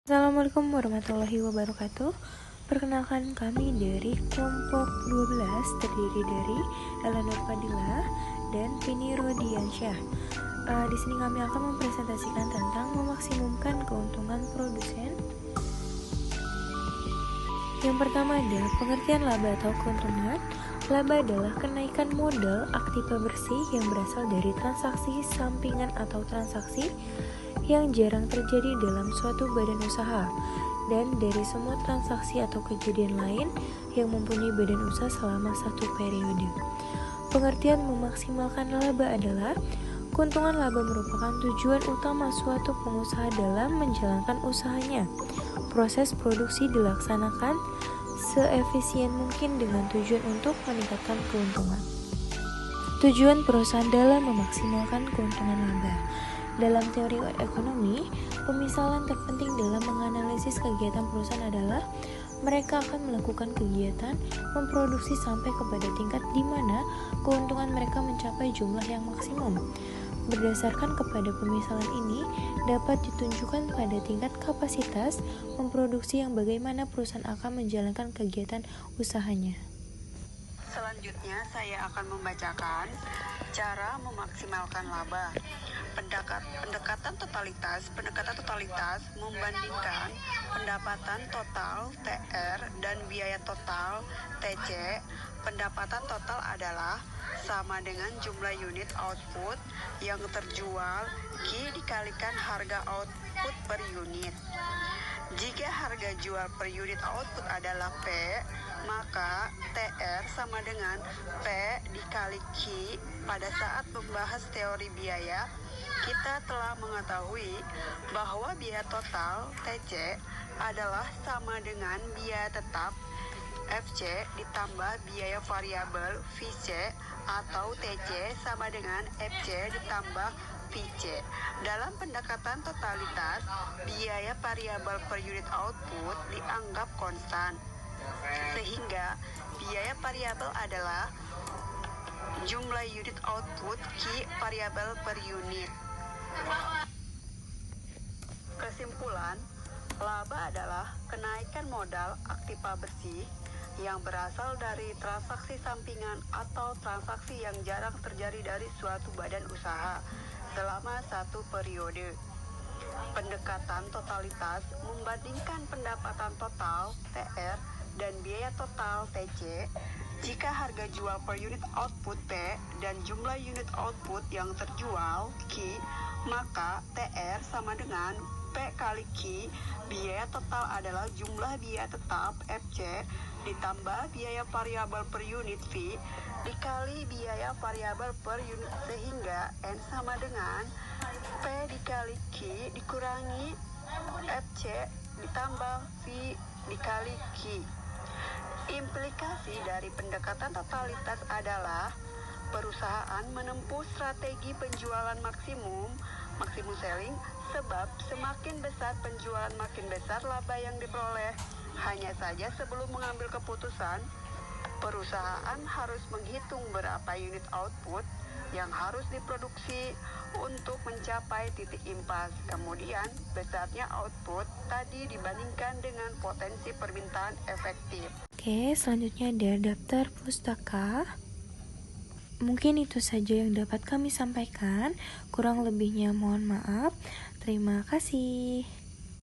Assalamualaikum warahmatullahi wabarakatuh. Perkenalkan, kami dari kelompok 12 terdiri dari Elanur Fadilah dan Vini Rodiansyah. Di sini kami akan mempresentasikan tentang memaksimumkan keuntungan produsen. Yang pertama adalah pengertian laba atau keuntungan. Laba adalah kenaikan modal aktiva bersih yang berasal dari transaksi sampingan atau transaksi yang jarang terjadi dalam suatu badan usaha dan dari semua transaksi atau kejadian lain yang mempunyai badan usaha selama satu periode. Pengertian memaksimalkan laba adalah keuntungan laba merupakan tujuan utama suatu pengusaha dalam menjalankan usahanya. Proses produksi dilaksanakan seefisien mungkin dengan tujuan untuk meningkatkan keuntungan. Tujuan perusahaan dalam memaksimalkan keuntungan laba. Dalam teori ekonomi, pemisalan terpenting dalam menganalisis kegiatan perusahaan adalah mereka akan melakukan kegiatan memproduksi sampai kepada tingkat di mana keuntungan mereka mencapai jumlah yang maksimum. Berdasarkan kepada pemisalan ini, dapat ditunjukkan pada tingkat kapasitas memproduksi yang bagaimana perusahaan akan menjalankan kegiatan usahanya. Selanjutnya, saya akan membacakan cara memaksimalkan laba. Pendekatan totalitas membandingkan pendapatan total TR dan biaya total TC. Pendapatan total adalah sama dengan jumlah unit output yang terjual dikalikan harga output per unit. Jika harga jual per unit output adalah P, maka TR sama dengan P dikali Q. Pada saat membahas teori biaya, kita telah mengetahui bahwa biaya total TC adalah sama dengan biaya tetap FC ditambah biaya variabel VC atau TC sama dengan FC ditambah VC. Dalam pendekatan totalitas, biaya variabel per unit output dianggap konstan, sehingga biaya variabel adalah jumlah unit output Q variabel per unit. Kesimpulan, laba adalah kenaikan modal aktiva bersih yang berasal dari transaksi sampingan atau transaksi yang jarang terjadi dari suatu badan usaha selama satu periode. Pendekatan totalitas membandingkan pendapatan total TR dan biaya total TC. Jika harga jual per unit output P dan jumlah unit output yang terjual Q, maka TR sama dengan P kali Q. Biaya total adalah jumlah biaya tetap FC ditambah biaya variabel per unit V dikali biaya variabel per unit, sehingga N sama dengan P dikali Q dikurangi FC ditambah V dikali Q. Implikasi dari pendekatan totalitas adalah perusahaan menempuh strategi penjualan maksimum selling, sebab semakin besar penjualan makin besar laba yang diperoleh. Hanya saja sebelum mengambil keputusan, perusahaan harus menghitung berapa unit output yang harus diproduksi untuk mencapai titik impas. Kemudian besarnya output tadi dibandingkan dengan potensi permintaan efektif. Oke, selanjutnya ada daftar pustaka. Mungkin itu saja yang dapat kami sampaikan. Kurang lebihnya mohon maaf. Terima kasih.